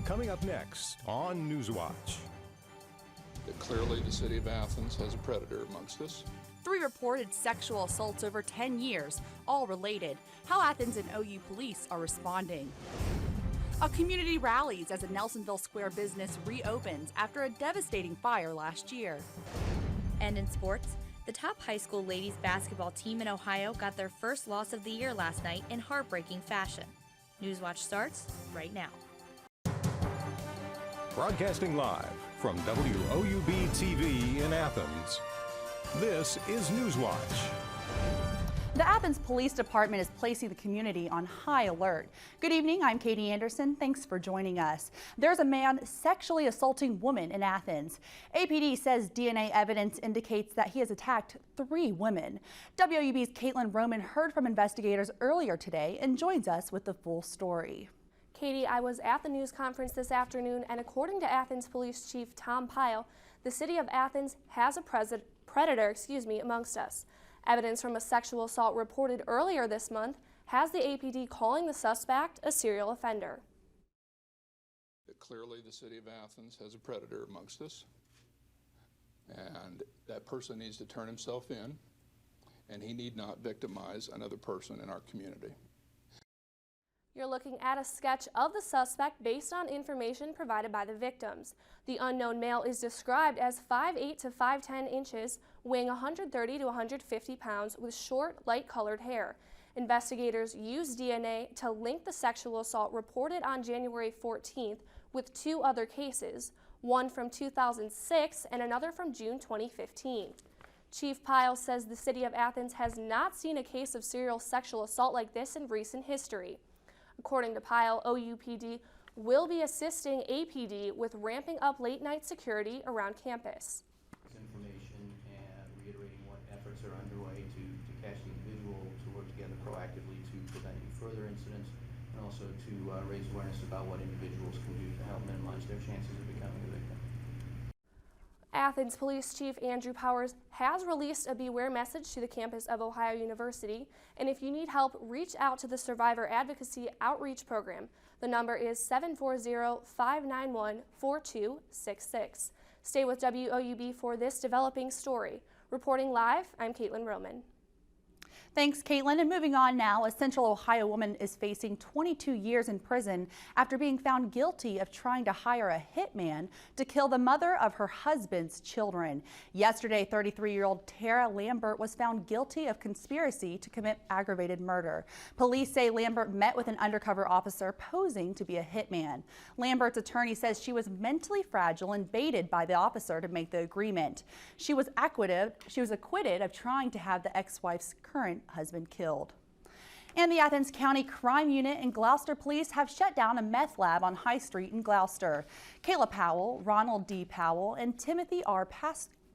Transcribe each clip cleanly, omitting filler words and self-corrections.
Coming up next on Newswatch. Clearly, the city of Athens has a predator amongst us. 3 reported sexual assaults over 10 years, all related. How Athens and OU police are responding. A community rallies as a Nelsonville Square business reopens after a devastating fire last year. And in sports, the top high school ladies basketball team in Ohio got their first loss of the year last night in heartbreaking fashion. Newswatch starts right now. Broadcasting live from WOUB TV in Athens. This is Newswatch. The Athens Police Department is placing the community on high alert. Good evening, I'm Katie Anderson. Thanks for joining us. There's a man sexually assaulting women in Athens. APD says DNA evidence indicates that he has attacked 3 women. WOUB's Caitlin Roman heard from investigators earlier today and joins us with the full story. Katie, I was at the news conference this afternoon, and according to Athens Police Chief Tom Pyle, the city of Athens has a predator amongst us. Evidence from a sexual assault reported earlier this month has the APD calling the suspect a serial offender. Clearly, the city of Athens has a predator amongst us, and that person needs to turn himself in, and he need not victimize another person in our community. You're looking at a sketch of the suspect based on information provided by the victims. The unknown male is described as 5'8" to 5'10" inches, weighing 130 to 150 pounds with short, light-colored hair. Investigators used DNA to link the sexual assault reported on January 14th with 2 other cases, one from 2006 and another from June 2015. Chief Pyle says the city of Athens has not seen a case of serial sexual assault like this in recent history. According to Pyle, OUPD will be assisting APD with ramping up late-night security around campus. Information and reiterating what efforts are underway to catch the individual, to work together proactively to prevent any further incidents, and also to raise awareness about what individuals can do to help minimize their chances of becoming a victim. Athens Police Chief Andrew Powers has released a Beware message to the campus of Ohio University, and if you need help, reach out to the Survivor Advocacy Outreach Program. The number is 740-591-4266. Stay with WOUB for this developing story. Reporting live, I'm Caitlin Roman. Thanks, Caitlin. And moving on now, a Central Ohio woman is facing 22 years in prison after being found guilty of trying to hire a hitman to kill the mother of her husband's children. Yesterday, 33-year-old Tara Lambert was found guilty of conspiracy to commit aggravated murder. Police say Lambert met with an undercover officer posing to be a hitman. Lambert's attorney says she was mentally fragile and baited by the officer to make the agreement. She was acquitted of trying to have the ex-wife's current husband killed. And the Athens County Crime Unit and Gloucester Police have shut down a meth lab on High Street in Gloucester. Kayla Powell, Ronald D. Powell, and Timothy R.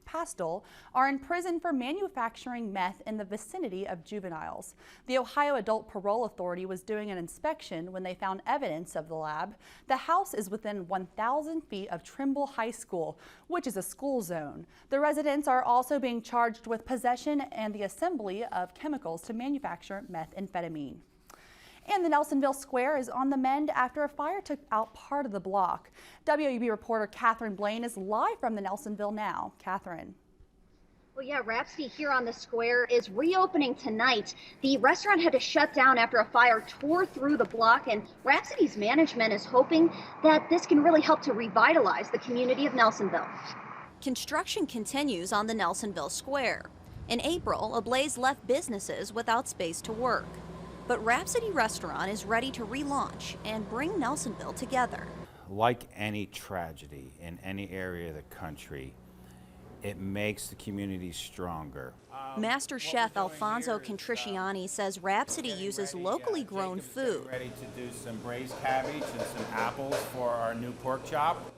Pastel are in prison for manufacturing meth in the vicinity of juveniles. The Ohio Adult Parole Authority was doing an inspection when they found evidence of the lab. The house is within 1,000 feet of Trimble High School, which is a school zone. The residents are also being charged with possession and the assembly of chemicals to manufacture methamphetamine. And the Nelsonville Square is on the mend after a fire took out part of the block. WOUB reporter Catherine Blaine is live from the Nelsonville now. Catherine. Well, yeah, Rhapsody here on the square is reopening tonight. The restaurant had to shut down after a fire tore through the block, and Rhapsody's management is hoping that this can really help to revitalize the community of Nelsonville. Construction continues on the Nelsonville Square. In April, a blaze left businesses without space to work. But Rhapsody Restaurant is ready to relaunch and bring Nelsonville together. Like any tragedy in any area of the country, it makes the community stronger. Master Chef Alfonso Contriciani says Rhapsody uses locally grown food. Ready to do some braised cabbage and some apples for our new pork chop.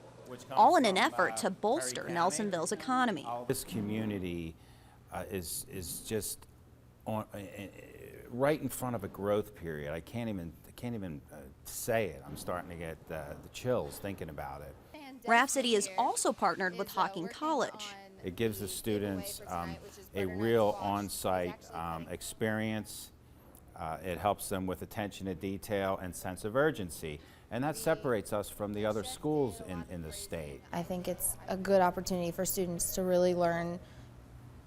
All in an effort to bolster Nelsonville's economy. This community is just on, right in front of a growth period. I can't even say it. I'm starting to get the chills thinking about it. Rhapsody is also partnered with Hocking College. It gives the students a real on-site experience It helps them with attention to detail and sense of urgency. And that separates us from the other schools in the state. I think it's a good opportunity for students to really learn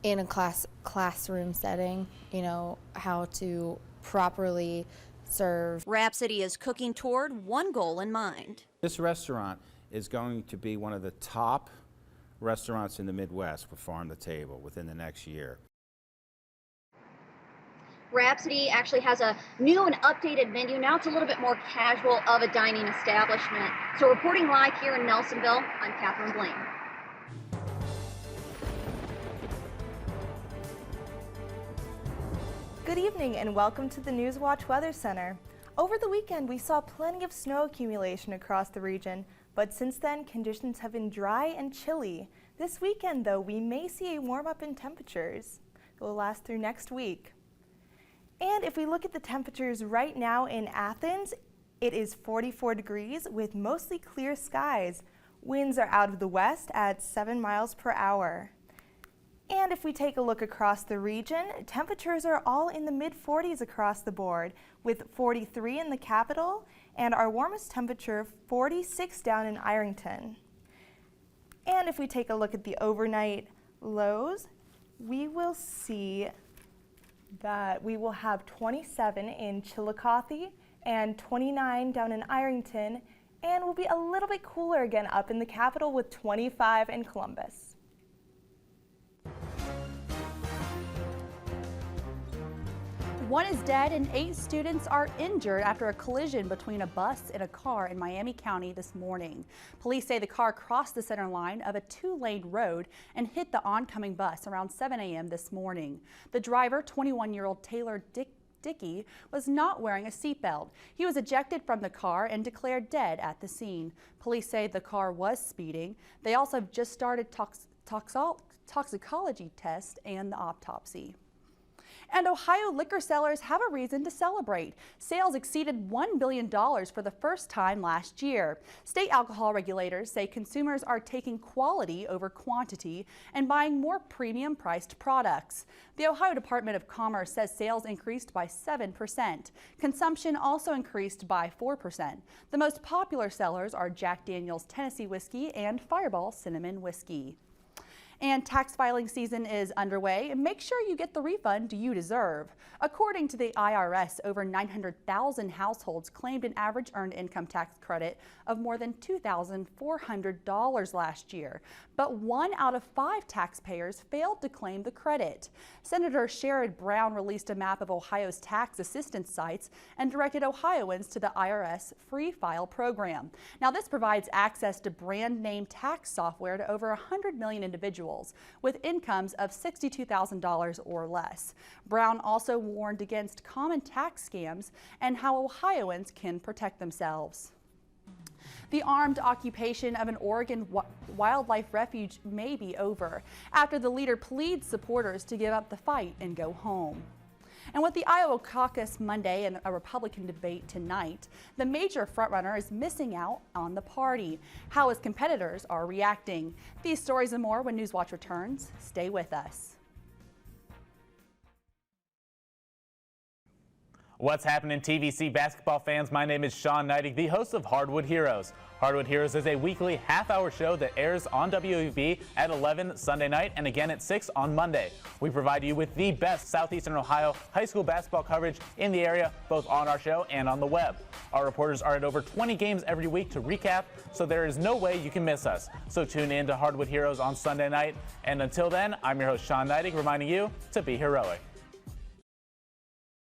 in a classroom setting, you know, how to properly serve. Rhapsody is cooking toward one goal in mind. This restaurant is going to be one of the top restaurants in the Midwest for Farm to Table within the next year. Rhapsody actually has a new and updated menu. Now it's a little bit more casual of a dining establishment. So reporting live here in Nelsonville, I'm Catherine Blaine. Good evening and welcome to the Newswatch Weather Center. Over the weekend, we saw plenty of snow accumulation across the region, but since then, conditions have been dry and chilly. This weekend, though, we may see a warm-up in temperatures. It will last through next week. And if we look at the temperatures right now in Athens, it is 44 degrees with mostly clear skies. Winds are out of the west at 7 miles per hour. And if we take a look across the region, temperatures are all in the mid-40s across the board, with 43 in the capital and our warmest temperature 46 down in Ironton. And if we take a look at the overnight lows, we will see that we will have 27 in Chillicothe and 29 down in Ironton, and we'll be a little bit cooler again up in the capital with 25 in Columbus. One is dead and 8 students are injured after a collision between a bus and a car in Miami County this morning. Police say the car crossed the center line of a 2-lane road and hit the oncoming bus around 7 a.m. this morning. The driver, 21-year-old Taylor Dickey, was not wearing a seatbelt. He was ejected from the car and declared dead at the scene. Police say the car was speeding. They also have just started toxicology test and the autopsy. And Ohio liquor sellers have a reason to celebrate. Sales exceeded $1 billion for the first time last year. State alcohol regulators say consumers are taking quality over quantity and buying more premium priced products. The Ohio Department of Commerce says sales increased by 7%. Consumption also increased by 4%. The most popular sellers are Jack Daniel's Tennessee Whiskey and Fireball Cinnamon Whiskey. And tax filing season is underway. Make sure you get the refund you deserve. According to the IRS, over 900,000 households claimed an average earned income tax credit of more than $2,400 last year. But 1 out of 5 taxpayers failed to claim the credit. Senator Sherrod Brown released a map of Ohio's tax assistance sites and directed Ohioans to the IRS Free File program. Now, this provides access to brand name tax software to over 100 million individuals with incomes of $62,000 or less. Brown also warned against common tax scams and how Ohioans can protect themselves. The armed occupation of an Oregon wildlife refuge may be over after the leader pleads supporters to give up the fight and go home. And with the Iowa caucus Monday and a Republican debate tonight, the major frontrunner is missing out on the party. How his competitors are reacting. These stories and more when Newswatch returns. Stay with us. What's happening, TVC basketball fans? My name is Sean Neidig, the host of Hardwood Heroes. Hardwood Heroes is a weekly half-hour show that airs on WOUB at 11 Sunday night and again at 6 on Monday. We provide you with the best Southeastern Ohio high school basketball coverage in the area, both on our show and on the web. Our reporters are at over 20 games every week to recap, so there is no way you can miss us. So tune in to Hardwood Heroes on Sunday night. And until then, I'm your host, Sean Neidig, reminding you to be heroic.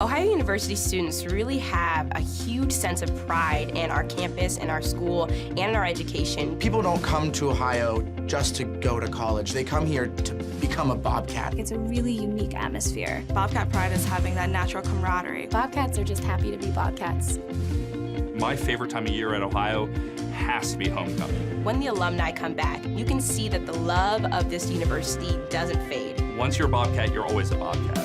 Ohio University students really have a huge sense of pride in our campus, in our school, and in our education. People don't come to Ohio just to go to college. They come here to become a Bobcat. It's a really unique atmosphere. Bobcat pride is having that natural camaraderie. Bobcats are just happy to be Bobcats. My favorite time of year at Ohio has to be homecoming. When the alumni come back, you can see that the love of this university doesn't fade. Once you're a Bobcat, you're always a Bobcat.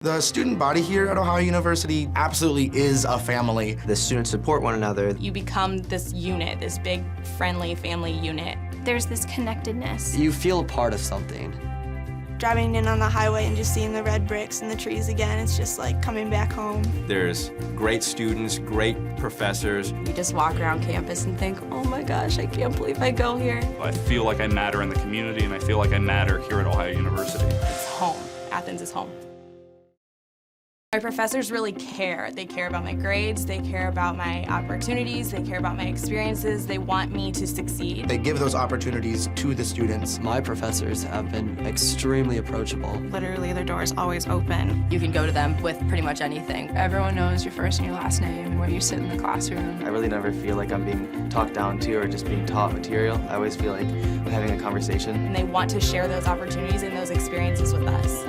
The student body here at Ohio University absolutely is a family. The students support one another. You become this unit, this big, friendly family unit. There's this connectedness. You feel a part of something. Driving in on the highway and just seeing the red bricks and the trees again, it's just like coming back home. There's great students, great professors. You just walk around campus and think, oh my gosh, I can't believe I go here. I feel like I matter in the community, and I feel like I matter here at Ohio University. It's home. Athens is home. My professors really care. They care about my grades, they care about my opportunities, they care about my experiences, they want me to succeed. They give those opportunities to the students. My professors have been extremely approachable. Literally, their door is always open. You can go to them with pretty much anything. Everyone knows your first and your last name, where you sit in the classroom. I really never feel like I'm being talked down to or just being taught material. I always feel like I'm having a conversation. And they want to share those opportunities and those experiences with us.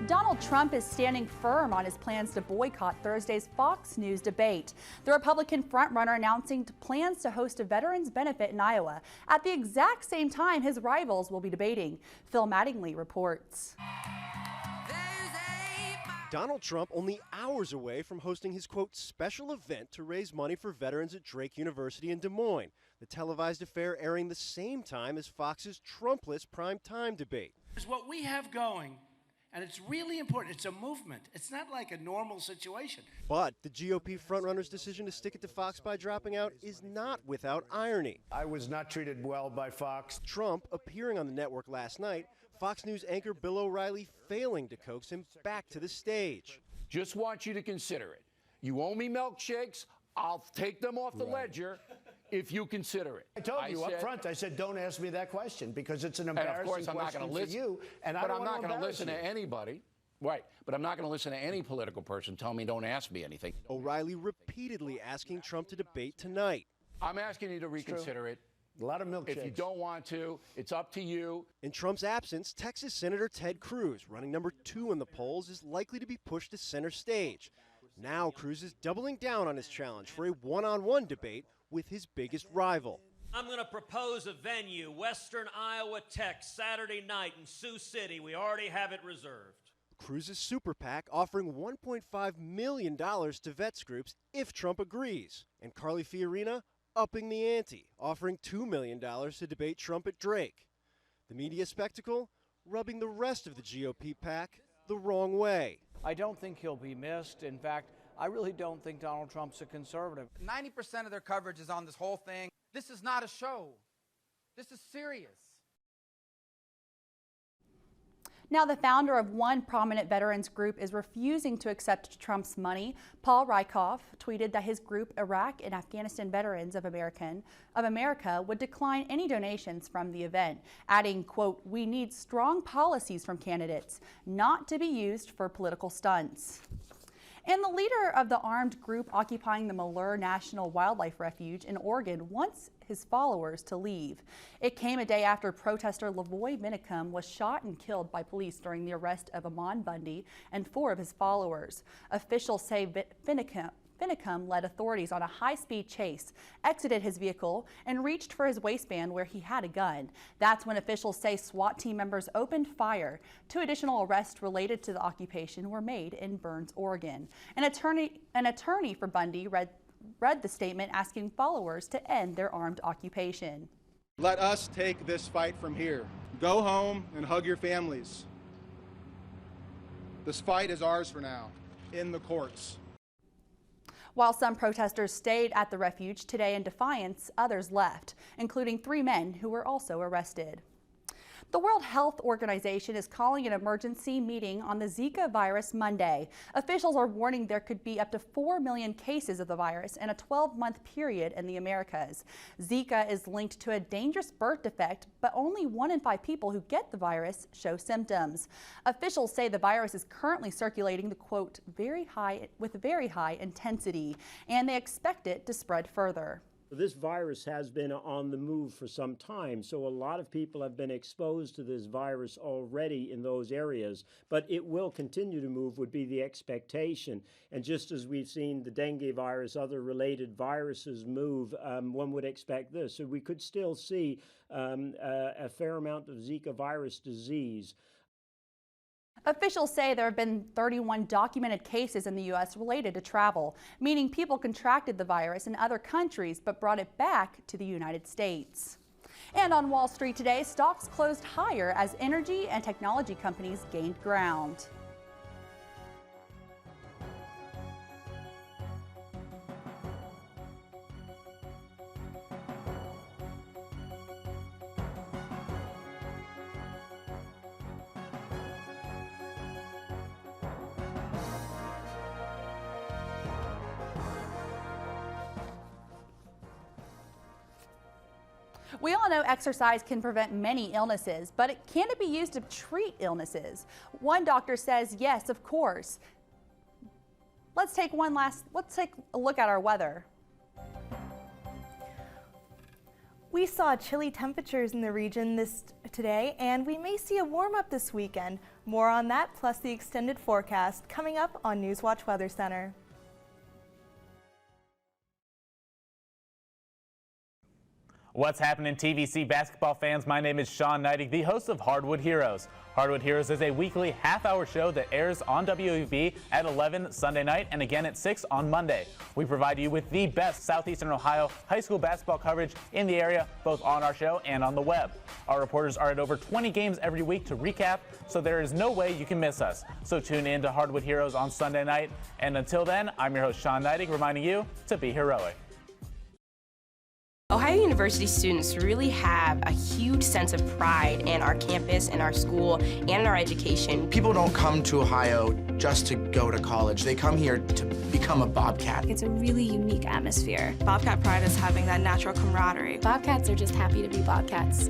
Donald Trump is standing firm on his plans to boycott Thursday's Fox News debate. The Republican frontrunner announcing plans to host a veterans benefit in Iowa at the exact same time his rivals will be debating. Phil Mattingly reports. Donald Trump only hours away from hosting his, quote, special event to raise money for veterans at Drake University in Des Moines. The televised affair airing the same time as Fox's Trumpless primetime debate. Here's what we have going. And it's really important. It's a movement. It's not like a normal situation. But the GOP frontrunner's decision to stick it to Fox by dropping out is not without irony. I was not treated well by Fox. Trump appearing on the network last night, Fox News anchor Bill O'Reilly failing to coax him back to the stage. Just want you to consider it. You owe me milkshakes. I'll take them off the ledger if you consider it. I told you up front, I said, don't ask me that question because it's an embarrassing question for you. And but I'm not going to listen to anybody. Right, but I'm not going to listen to any political person tell me don't ask me anything. O'Reilly repeatedly asking Trump to debate tonight. I'm asking you to reconsider it. A lot of milkshakes. If you don't want to, it's up to you. In Trump's absence, Texas Senator Ted Cruz, running number 2 in the polls, is likely to be pushed to center stage. Now Cruz is doubling down on his challenge for a one-on-one debate with his biggest rival. I'm going to propose a venue, Western Iowa Tech, Saturday night in Sioux City. We already have it reserved. Cruz's super PAC offering $1.5 million to vets groups if Trump agrees. And Carly Fiorina upping the ante, offering $2 million to debate Trump at Drake. The media spectacle rubbing the rest of the GOP PAC the wrong way. I don't think he'll be missed. In fact, I really don't think Donald Trump's a conservative. 90% of their coverage is on this whole thing. This is not a show. This is serious. Now, the founder of one prominent veterans group is refusing to accept Trump's money. Paul Rykoff tweeted that his group, Iraq and Afghanistan Veterans of America, would decline any donations from the event, adding, quote, "We need strong policies from candidates, not to be used for political stunts." And the leader of the armed group occupying the Malheur National Wildlife Refuge in Oregon wants his followers to leave. It came a day after protester Lavoy Minicum was shot and killed by police during the arrest of Amon Bundy and 4 of his followers. Officials say Minicum led authorities on a high-speed chase, exited his vehicle, and reached for his waistband where he had a gun. That's when officials say SWAT team members opened fire. 2 additional arrests related to the occupation were made in Burns, Oregon. An attorney for Bundy read the statement asking followers to end their armed occupation. Let us take this fight from here. Go home and hug your families. This fight is ours for now, in the courts. While some protesters stayed at the refuge today in defiance, others left, including 3 men who were also arrested. The World Health Organization is calling an emergency meeting on the Zika virus Monday. Officials are warning there could be up to 4 million cases of the virus in a 12-month period in the Americas. Zika is linked to a dangerous birth defect, but only 1 in 5 people who get the virus show symptoms. Officials say the virus is currently circulating the, quote, with very high intensity, and they expect it to spread further. This virus has been on the move for some time, so a lot of people have been exposed to this virus already in those areas, but it will continue to move would be the expectation. And just as we've seen the dengue virus, other related viruses move, one would expect this. So we could still see a fair amount of Zika virus disease. Officials say there have been 31 documented cases in the U.S. related to travel, meaning people contracted the virus in other countries but brought it back to the United States. And on Wall Street today, stocks closed higher as energy and technology companies gained ground. We all know exercise can prevent many illnesses, but can it be used to treat illnesses? One doctor says yes, of course. Let's take a look at our weather. We saw chilly temperatures in the region today, and we may see a warm up this weekend. More on that, plus the extended forecast, coming up on Newswatch Weather Center. What's happening, TVC basketball fans? My name is Sean Neidig, the host of Hardwood Heroes. Hardwood Heroes is a weekly half-hour show that airs on WOUB at 11 Sunday night and again at 6 on Monday. We provide you with the best Southeastern Ohio high school basketball coverage in the area, both on our show and on the web. Our reporters are at over 20 games every week to recap, so there is no way you can miss us. So tune in to Hardwood Heroes on Sunday night. And until then, I'm your host, Sean Neidig, reminding you to be heroic. Ohio University students really have a huge sense of pride in our campus, in our school, and in our education. People don't come to Ohio just to go to college. They come here to become a Bobcat. It's a really unique atmosphere. Bobcat pride is having that natural camaraderie. Bobcats are just happy to be Bobcats.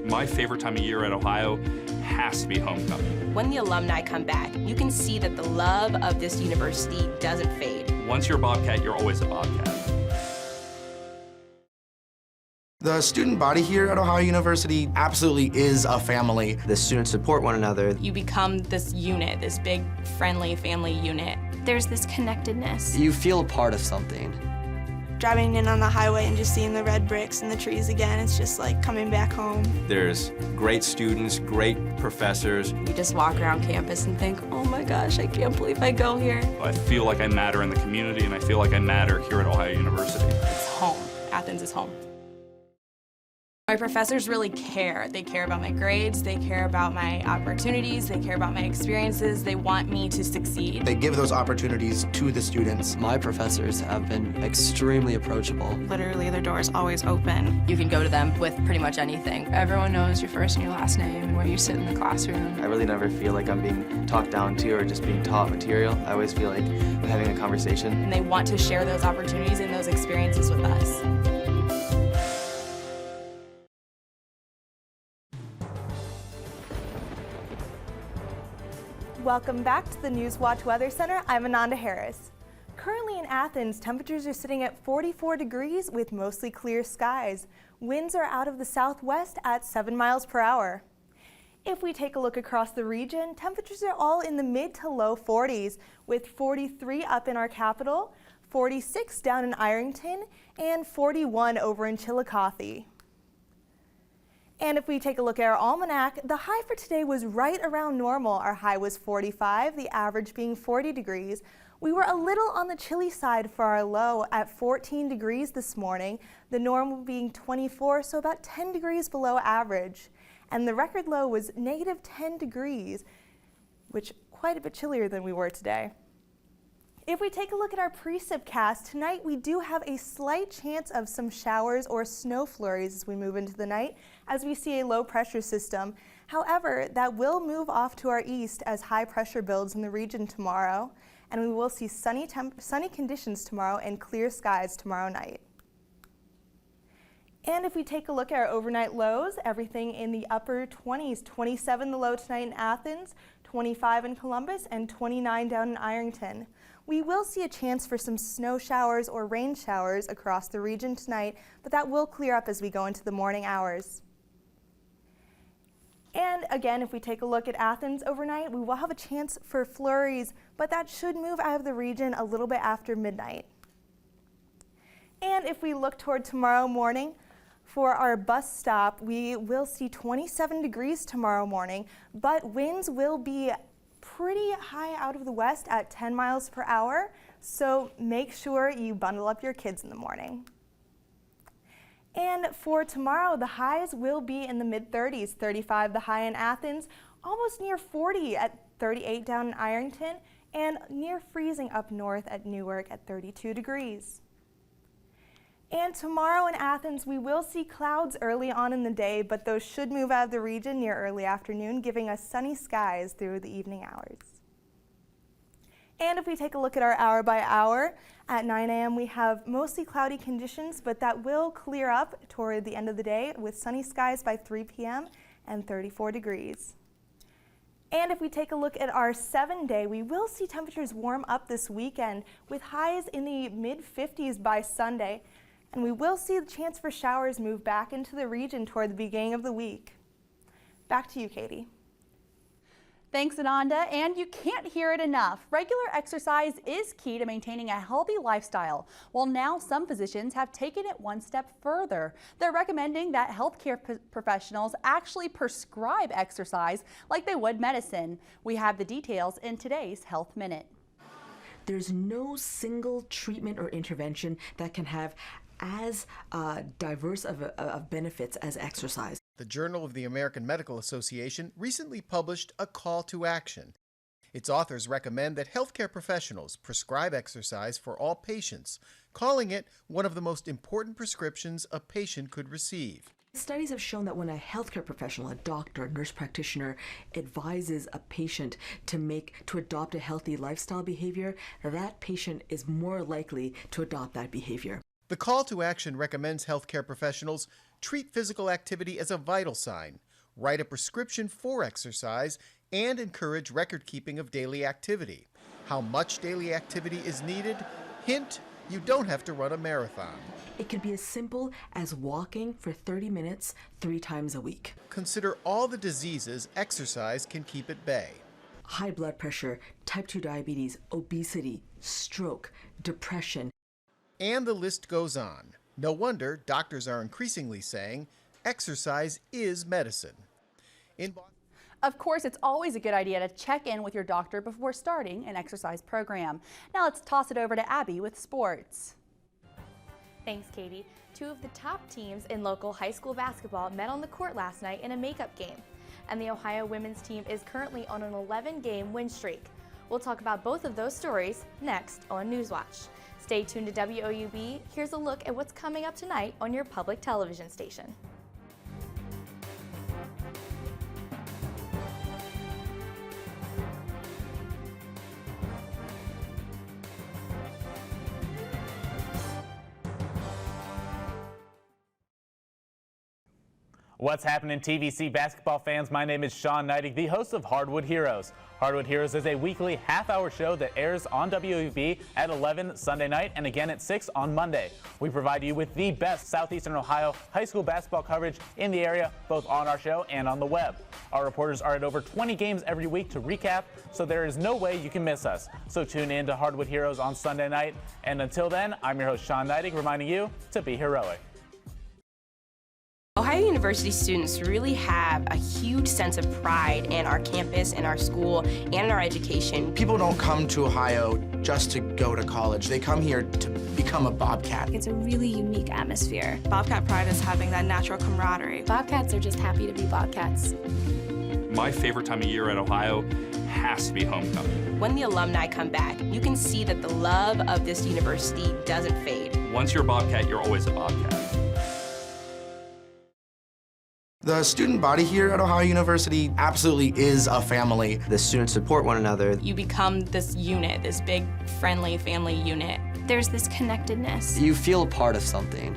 My favorite time of year at Ohio has to be homecoming. When the alumni come back, you can see that the love of this university doesn't fade. Once you're a Bobcat, you're always a Bobcat. The student body here at Ohio University absolutely is a family. The students support one another. You become this unit, this big, friendly family unit. There's this connectedness. You feel a part of something. Driving in on the highway and just seeing the red bricks and the trees again, it's just like coming back home. There's great students, great professors. You just walk around campus and think, oh my gosh, I can't believe I go here. I feel like I matter in the community, and I feel like I matter here at Ohio University. It's home. Athens is home. My professors really care. They care about my grades, they care about my opportunities, they care about my experiences, they want me to succeed. They give those opportunities to the students. My professors have been extremely approachable. Literally, their door is always open. You can go to them with pretty much anything. Everyone knows your first and your last name and where you sit in the classroom. I really never feel like I'm being talked down to or just being taught material. I always feel like I'm having a conversation. And they want to share those opportunities and those experiences with us. Welcome back to the Newswatch Weather Center. I'm Ananda Harris. Currently in Athens, temperatures are sitting at 44 degrees with mostly clear skies. Winds are out of the southwest at 7 miles per hour. If we take a look across the region, temperatures are all in the mid to low 40s, with 43 up in our capital, 46 down in Ironton, and 41 over in Chillicothe. And if we take a look at our almanac, the high for today was right around normal. Our high was 45, the average being 40 degrees. We were a little on the chilly side for our low at 14 degrees this morning, the normal being 24, so about 10 degrees below average. And the record low was negative 10 degrees, which quite a bit chillier than we were today. If we take a look at our precipcast, tonight we do have a slight chance of some showers or snow flurries as we move into the night, as we see a low pressure system. However, that will move off to our east as high pressure builds in the region tomorrow, and we will see sunny conditions tomorrow and clear skies tomorrow night. And if we take a look at our overnight lows, everything in the upper 20s, 27 the low tonight in Athens, 25 in Columbus, and 29 down in Ironton. We will see a chance for some snow showers or rain showers across the region tonight, but that will clear up as we go into the morning hours. And again, if we take a look at Athens overnight, we will have a chance for flurries, but that should move out of the region a little bit after midnight. And if we look toward tomorrow morning, For our bus stop, we will see 27 degrees tomorrow morning, but winds will be pretty high out of the west at 10 miles per hour, so make sure you bundle up your kids in the morning. And for tomorrow, the highs will be in the mid-30s, 35 the high in Athens, almost near 40 at 38 down in Ironton, and near freezing up north at Newark at 32 degrees. And tomorrow in Athens, we will see clouds early on in the day, but those should move out of the region near early afternoon, giving us sunny skies through the evening hours. And if we take a look at our hour by hour, at 9 a.m. we have mostly cloudy conditions, but that will clear up toward the end of the day with sunny skies by 3 p.m. and 34 degrees. And if we take a look at our 7-day, we will see temperatures warm up this weekend with highs in the mid-50s by Sunday. And we will see the chance for showers move back into the region toward the beginning of the week. Back to you, Katie. Thanks, Ananda. And you can't hear it enough. Regular exercise is key to maintaining a healthy lifestyle. Well, now some physicians have taken it one step further. They're recommending that healthcare professionals actually prescribe exercise like they would medicine. We have the details in today's Health Minute. There's no single treatment or intervention that can have as diverse of benefits as exercise. The Journal of the American Medical Association recently published a call to action. Its authors recommend that healthcare professionals prescribe exercise for all patients, calling it one of the most important prescriptions a patient could receive. Studies have shown that when a healthcare professional, a doctor, nurse practitioner, advises a patient to adopt a healthy lifestyle behavior, that patient is more likely to adopt that behavior. The call to action recommends healthcare professionals treat physical activity as a vital sign, write a prescription for exercise, and encourage record keeping of daily activity. How much daily activity is needed? Hint, you don't have to run a marathon. It could be as simple as walking for 30 minutes 3 times a week. Consider all the diseases exercise can keep at bay. High blood pressure, type 2 diabetes, obesity, stroke, depression. And the list goes on. No wonder doctors are increasingly saying exercise is medicine. Of course, it's always a good idea to check in with your doctor before starting an exercise program. Now let's toss it over to Abby with sports. Thanks, Katie. 2 of the top teams in local high school basketball met on the court last night in a makeup game. And the Ohio women's team is currently on an 11-game win streak. We'll talk about both of those stories next on Newswatch. Stay tuned to WOUB. Here's a look at what's coming up tonight on your public television station. What's happening, TVC basketball fans? My name is Sean Neidig, the host of Hardwood Heroes. Hardwood Heroes is a weekly half-hour show that airs on WOUB at 11 Sunday night and again at 6 on Monday. We provide you with the best Southeastern Ohio high school basketball coverage in the area, both on our show and on the web. Our reporters are at over 20 games every week to recap, so there is no way you can miss us. So tune in to Hardwood Heroes on Sunday night. And until then, I'm your host, Sean Neidig, reminding you to be heroic. Ohio University students really have a huge sense of pride in our campus, in our school, and in our education. People don't come to Ohio just to go to college. They come here to become a Bobcat. It's a really unique atmosphere. Bobcat pride is having that natural camaraderie. Bobcats are just happy to be Bobcats. My favorite time of year at Ohio has to be homecoming. When the alumni come back, you can see that the love of this university doesn't fade. Once you're a Bobcat, you're always a Bobcat. The student body here at Ohio University absolutely is a family. The students support one another. You become this unit, this big, friendly family unit. There's this connectedness. You feel a part of something.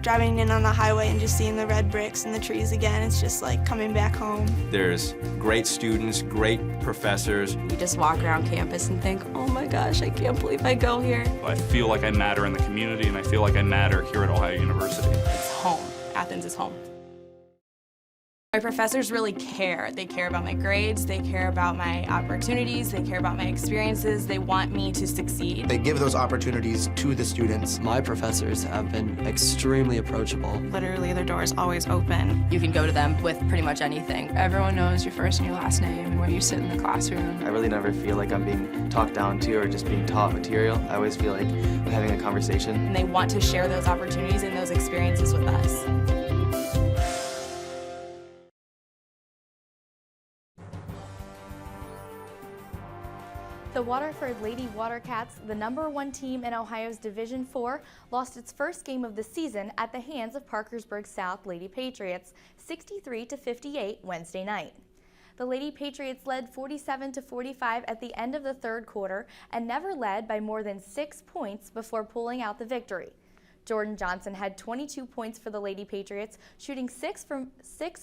Driving in on the highway and just seeing the red bricks and the trees again, it's just like coming back home. There's great students, great professors. You just walk around campus and think, oh my gosh, I can't believe I go here. I feel like I matter in the community, and I feel like I matter here at Ohio University. It's home. Athens is home. My professors really care. They care about my grades, they care about my opportunities, they care about my experiences, they want me to succeed. They give those opportunities to the students. My professors have been extremely approachable. Literally, their door is always open. You can go to them with pretty much anything. Everyone knows your first and your last name and where you sit in the classroom. I really never feel like I'm being talked down to or just being taught material. I always feel like I'm having a conversation. And they want to share those opportunities and those experiences with us. The Waterford Lady Watercats, the #1 team in Ohio's Division IV, lost its first game of the season at the hands of Parkersburg South Lady Patriots, 63-58 Wednesday night. The Lady Patriots led 47-45 at the end of the third quarter and never led by more than 6 points before pulling out the victory. Jordan Johnson had 22 points for the Lady Patriots, shooting 6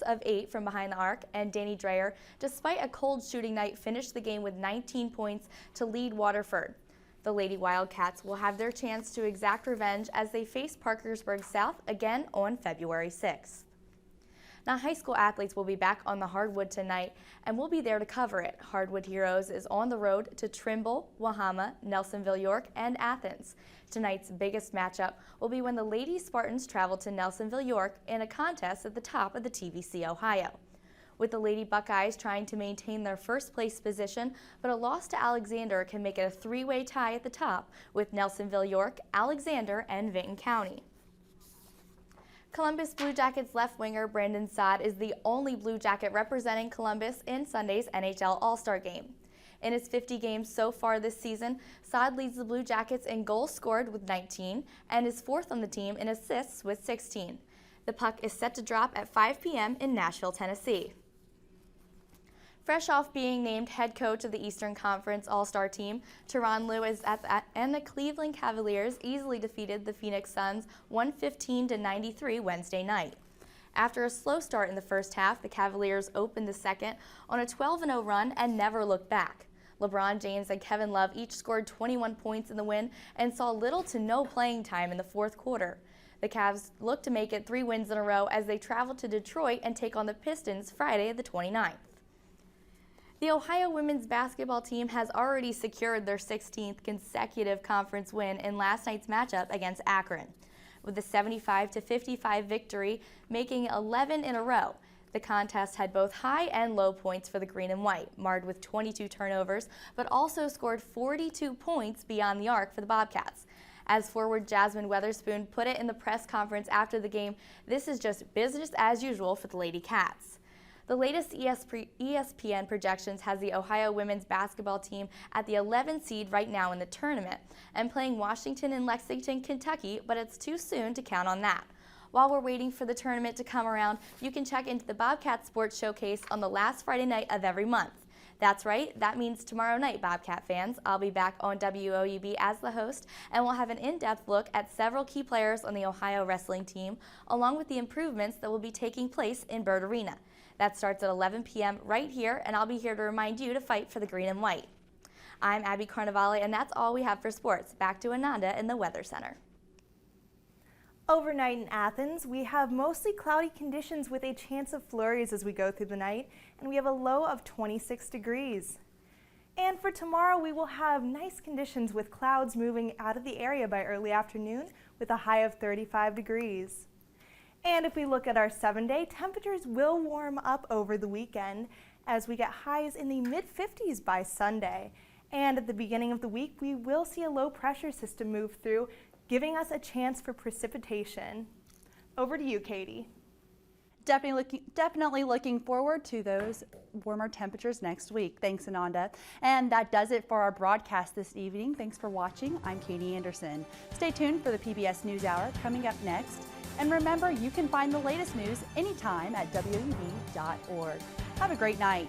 of 8 from behind the arc, and Danny Dreyer, despite a cold shooting night, finished the game with 19 points to lead Waterford. The Lady Wildcats will have their chance to exact revenge as they face Parkersburg South again on February 6th. Now, high school athletes will be back on the hardwood tonight, and we'll be there to cover it. Hardwood Heroes is on the road to Trimble, Wahama, Nelsonville, York, and Athens. Tonight's biggest matchup will be when the Lady Spartans travel to Nelsonville, York in a contest at the top of the TVC Ohio. With the Lady Buckeyes trying to maintain their first place position, but a loss to Alexander can make it a three-way tie at the top with Nelsonville, York, Alexander, and Vinton County. Columbus Blue Jackets left winger Brandon Saad is the only Blue Jacket representing Columbus in Sunday's NHL All-Star Game. In his 50 games so far this season, Saad leads the Blue Jackets in goals scored with 19 and is fourth on the team in assists with 16. The puck is set to drop at 5 p.m. in Nashville, Tennessee. Fresh off being named head coach of the Eastern Conference All-Star team, Tyronn Lewis and the Cleveland Cavaliers easily defeated the Phoenix Suns 115-93 Wednesday night. After a slow start in the first half, the Cavaliers opened the second on a 12-0 run and never looked back. LeBron James and Kevin Love each scored 21 points in the win and saw little to no playing time in the fourth quarter. The Cavs look to make it 3 wins in a row as they travel to Detroit and take on the Pistons Friday the 29th. The Ohio women's basketball team has already secured their 16th consecutive conference win in last night's matchup against Akron. With a 75-55 victory, making 11 in a row. The contest had both high and low points for the green and white, marred with 22 turnovers, but also scored 42 points beyond the arc for the Bobcats. As forward Jasmine Weatherspoon put it in the press conference after the game, this is just business as usual for the Lady Cats. The latest ESPN projections has the Ohio women's basketball team at the 11th seed right now in the tournament and playing Washington and Lexington, Kentucky, but it's too soon to count on that. While we're waiting for the tournament to come around, you can check into the Bobcat Sports Showcase on the last Friday night of every month. That's right, that means tomorrow night, Bobcat fans. I'll be back on WOUB as the host, and we'll have an in-depth look at several key players on the Ohio wrestling team, along with the improvements that will be taking place in Byrd Arena. That starts at 11 p.m. right here, and I'll be here to remind you to fight for the green and white. I'm Abby Carnevale, and that's all we have for sports. Back to Ananda in the Weather Center. Overnight in Athens, we have mostly cloudy conditions with a chance of flurries as we go through the night, and we have a low of 26 degrees. And for tomorrow, we will have nice conditions with clouds moving out of the area by early afternoon with a high of 35 degrees. And if we look at our 7-day, temperatures will warm up over the weekend as we get highs in the mid-50s by Sunday. And at the beginning of the week, we will see a low pressure system move through, giving us a chance for precipitation. Over to you, Katie. Definitely looking forward to those warmer temperatures next week. Thanks, Ananda. And that does it for our broadcast this evening. Thanks for watching. I'm Katie Anderson. Stay tuned for the PBS NewsHour coming up next. And remember, you can find the latest news anytime at WOUB.org. Have a great night.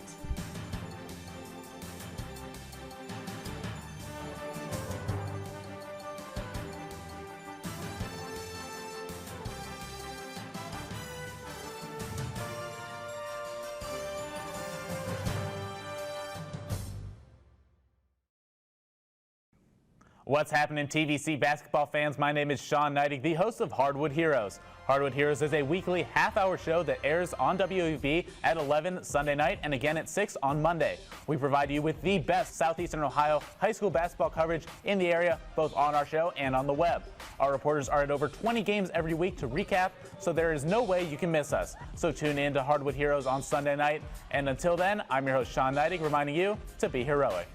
What's happening, TVC basketball fans? My name is Sean Neidig, the host of Hardwood Heroes. Hardwood Heroes is a weekly half-hour show that airs on WOUB at 11 Sunday night and again at 6 on Monday. We provide you with the best Southeastern Ohio high school basketball coverage in the area, both on our show and on the web. Our reporters are at over 20 games every week to recap, so there is no way you can miss us. So tune in to Hardwood Heroes on Sunday night. And until then, I'm your host, Sean Neidig, reminding you to be heroic.